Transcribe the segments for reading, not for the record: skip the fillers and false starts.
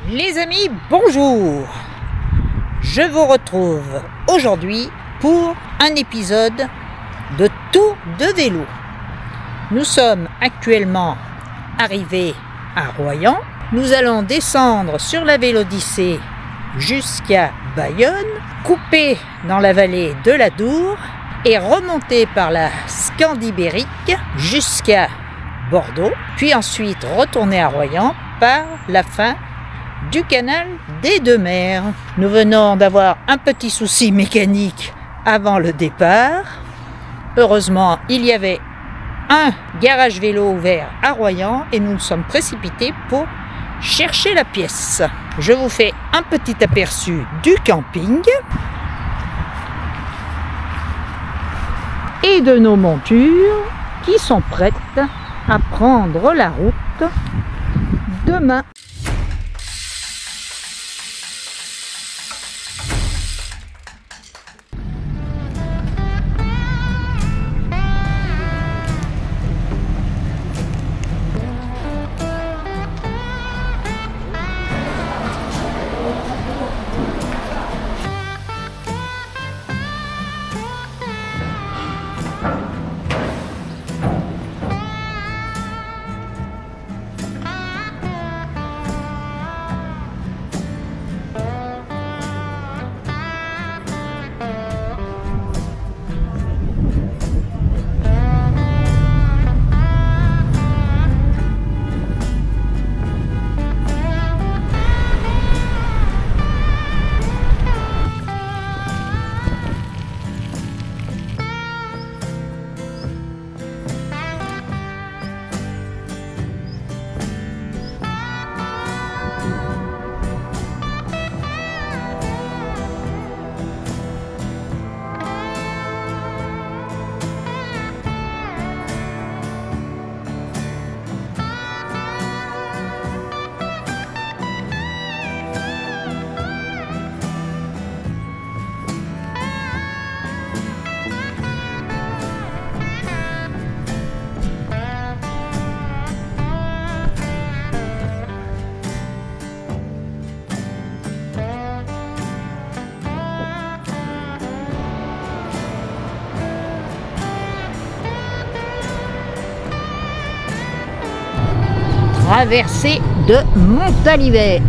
Les amis, bonjour! Je vous retrouve aujourd'hui pour un épisode de Tour de vélo. Nous sommes actuellement arrivés à Royan. Nous allons descendre sur la Vélodyssée jusqu'à Bayonne, couper dans la vallée de l'Adour et remonter par la Scandibérique jusqu'à Bordeaux, puis ensuite retourner à Royan par la fin du canal des Deux Mers. Nous venons d'avoir un petit souci mécanique avant le départ. Heureusement, il y avait un garage vélo ouvert à Royan et nous nous sommes précipités pour chercher la pièce. Je vous fais un petit aperçu du camping et de nos montures qui sont prêtes à prendre la route demain. Traversée de Montalivet.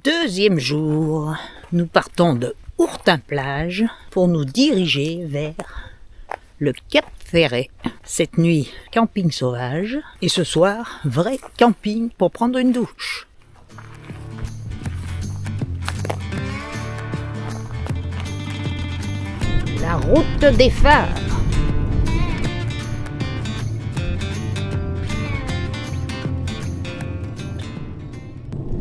Deuxième jour, nous partons de Hourtin-Plage pour nous diriger vers le Cap Ferret. Cette nuit, camping sauvage et ce soir, vrai camping pour prendre une douche. La route des phares.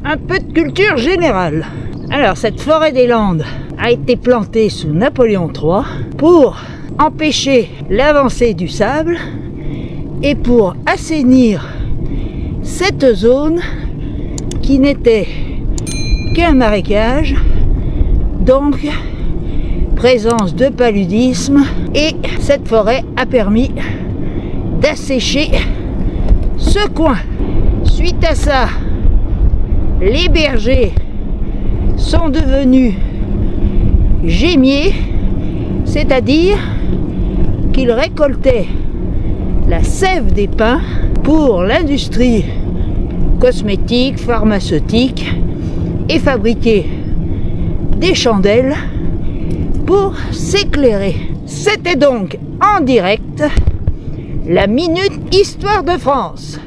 Un peu de culture générale. Alors, cette forêt des Landes a été plantée sous Napoléon III pour empêcher l'avancée du sable et pour assainir cette zone qui n'était qu'un marécage, donc présence de paludisme, et cette forêt a permis d'assécher ce coin. Suite à ça, les bergers sont devenus gémiers, c'est-à-dire qu'ils récoltaient la sève des pins pour l'industrie cosmétique, pharmaceutique et fabriquaient des chandelles pour s'éclairer. C'était donc en direct la Minute Histoire de France.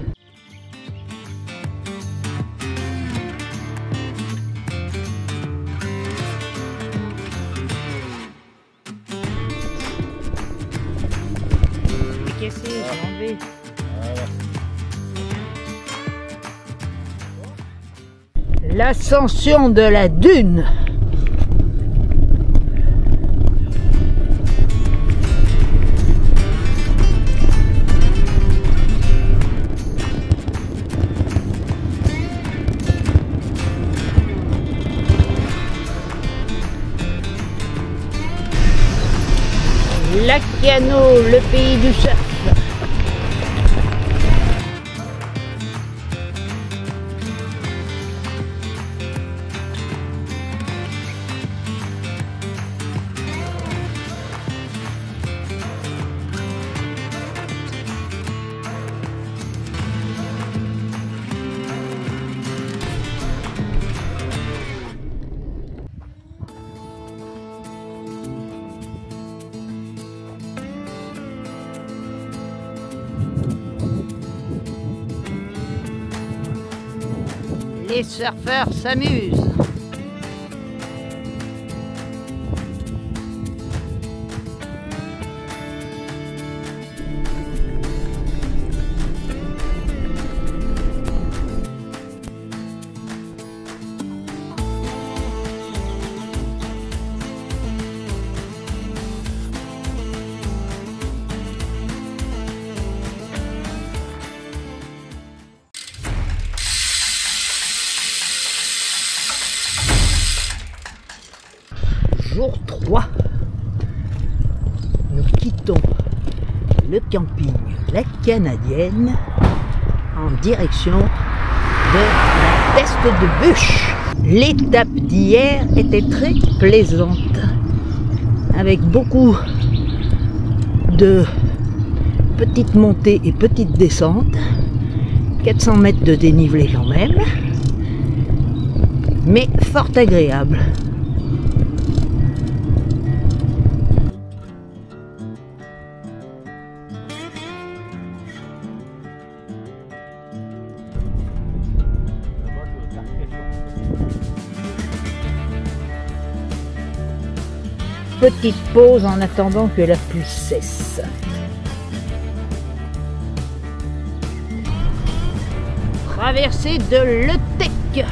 L'ascension de la dune. Lacano, le pays du surf. Les surfeurs s'amusent. Jour 3, nous quittons le camping La Canadienne en direction de la peste de bûche. L'étape d'hier était très plaisante, avec beaucoup de petites montées et petites descentes, 400 mètres de dénivelé quand même, mais fort agréable. Petite pause en attendant que la pluie cesse. Traversée de l'Eutech.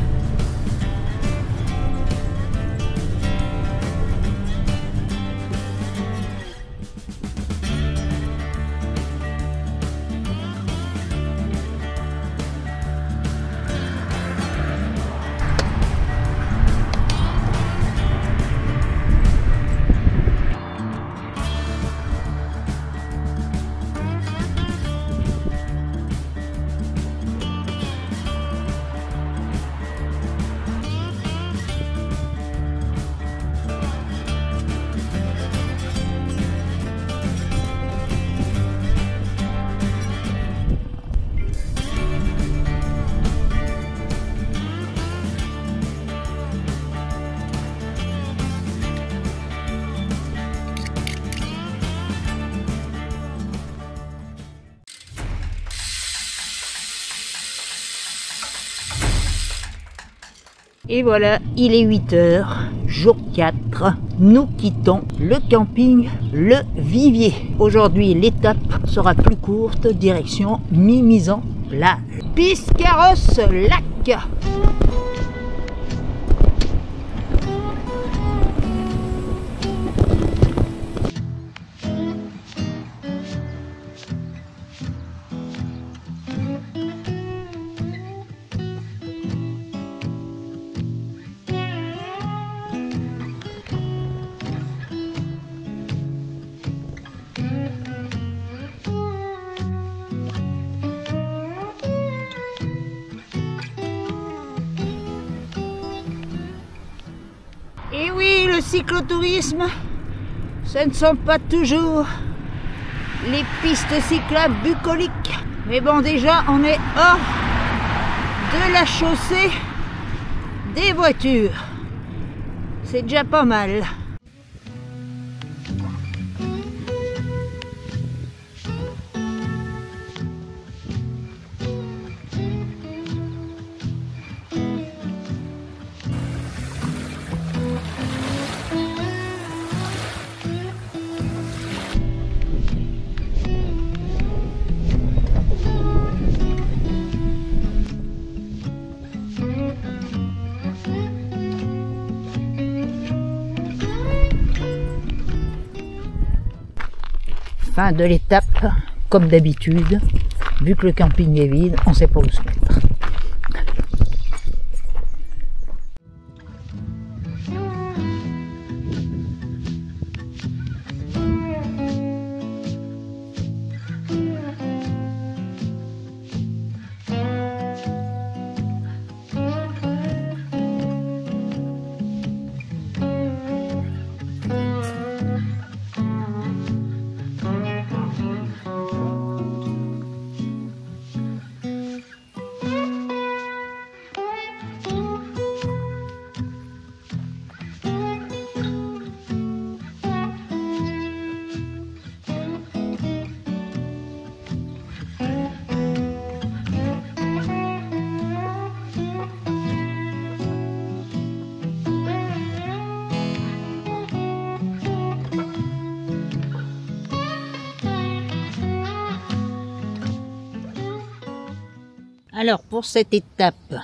Et voilà, il est 8 h, jour 4. Nous quittons le camping Le Vivier. Aujourd'hui, l'étape sera plus courte, direction Mimizan plage. Biscarrosse lac. Et oui, le cyclotourisme, ce ne sont pas toujours les pistes cyclables bucoliques. Mais bon, déjà, on est hors de la chaussée des voitures. C'est déjà pas mal. Fin de l'étape, comme d'habitude, vu que le camping est vide, on sait pas où se mettre. Alors pour cette étape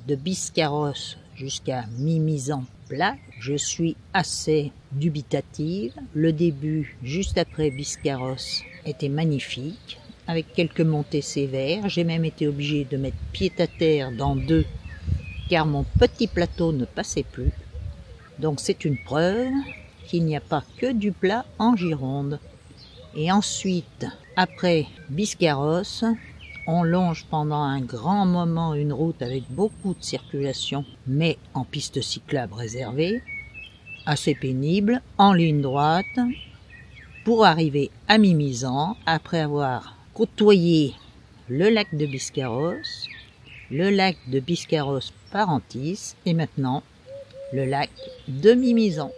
de Biscarrosse jusqu'à mi-mise en plat, je suis assez dubitative. Le début, juste après Biscarrosse, était magnifique, avec quelques montées sévères. J'ai même été obligée de mettre pied à terre dans 2, car mon petit plateau ne passait plus. Donc c'est une preuve qu'il n'y a pas que du plat en Gironde. Et ensuite, après Biscarrosse, on longe pendant un grand moment une route avec beaucoup de circulation, mais en piste cyclable réservée, assez pénible, en ligne droite, pour arriver à Mimizan, après avoir côtoyé le lac de Biscarrosse, le lac de Biscarrosse-Parentis, et maintenant le lac de Mimizan.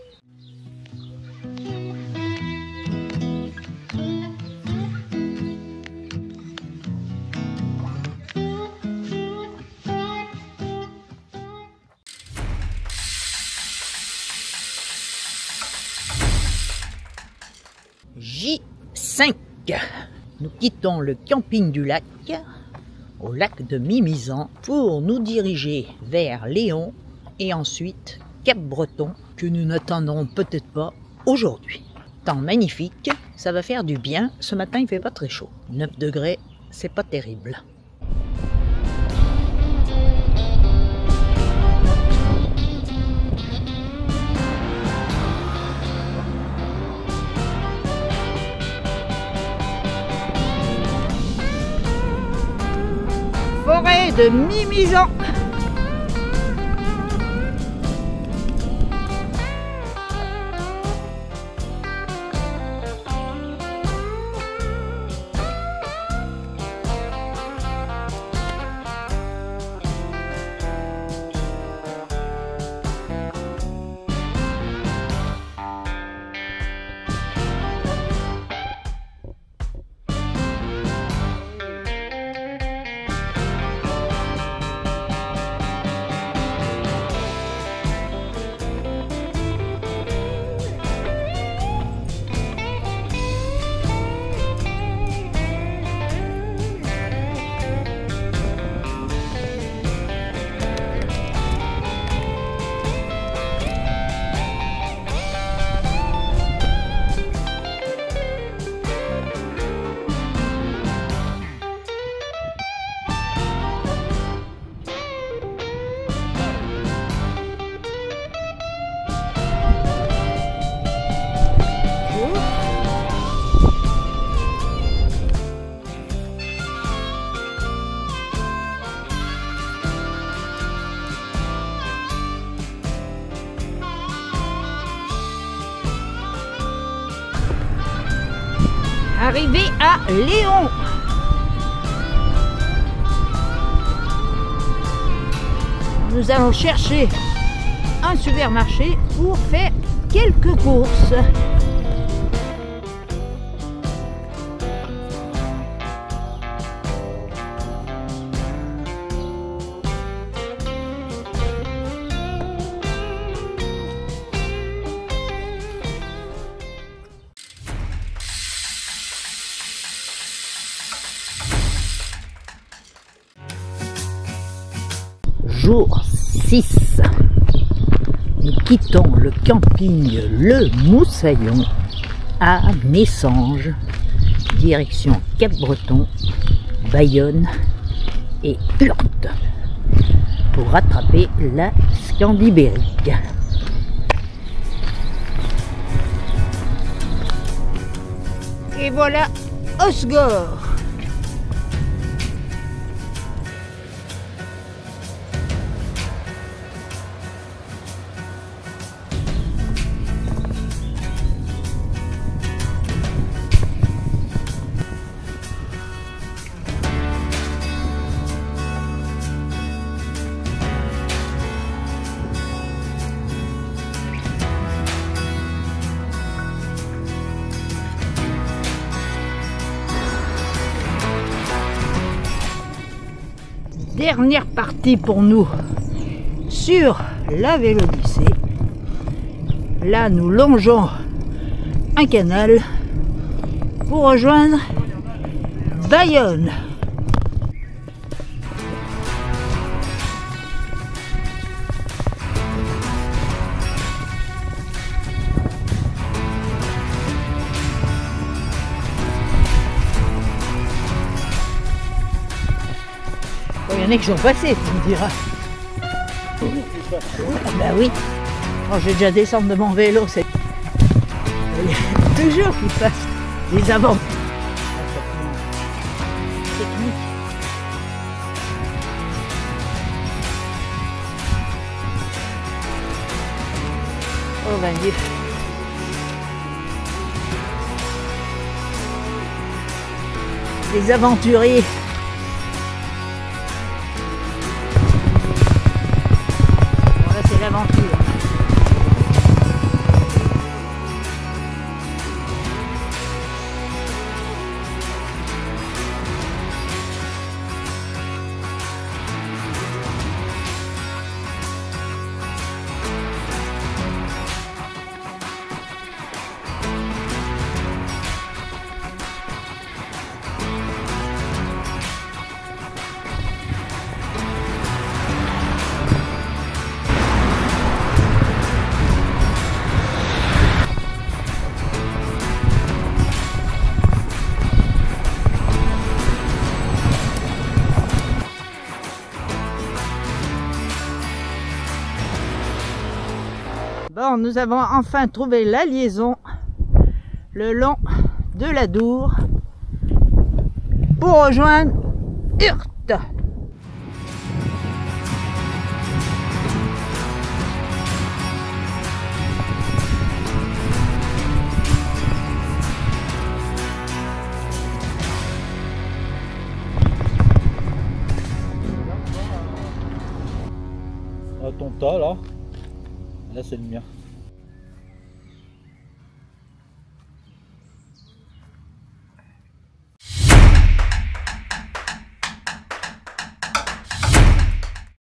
J5. Nous quittons le camping du lac, au lac de Mimizan, pour nous diriger vers Léon et ensuite Cap-Breton, que nous n'atteindrons peut-être pas aujourd'hui. Temps magnifique, ça va faire du bien. Ce matin il fait pas très chaud, 9 degrés, c'est pas terrible. Forêt de Mimizan. Arrivé à Léon. Nous allons chercher un supermarché pour faire quelques courses. Jour 6. Nous quittons le camping Le Moussaillon à Messanges, direction Cap-Breton, Bayonne et Hurte, pour rattraper la Scandibérique. Et voilà Osgore. Dernière partie pour nous sur la Vélodyssée. Là, nous longeons un canal pour rejoindre Bayonne. y en a qui sont passés, tu me diras. Ah bah oui. Quand je vais déjà descendre de mon vélo, c'est toujours qu'il passe des aventures. Technique. Oh ben Dieu. Les aventuriers. Bon là c'est l'aventure. Bon, nous avons enfin trouvé la liaison le long de la Dour pour rejoindre Urte. Ton tas là, là c'est le mien.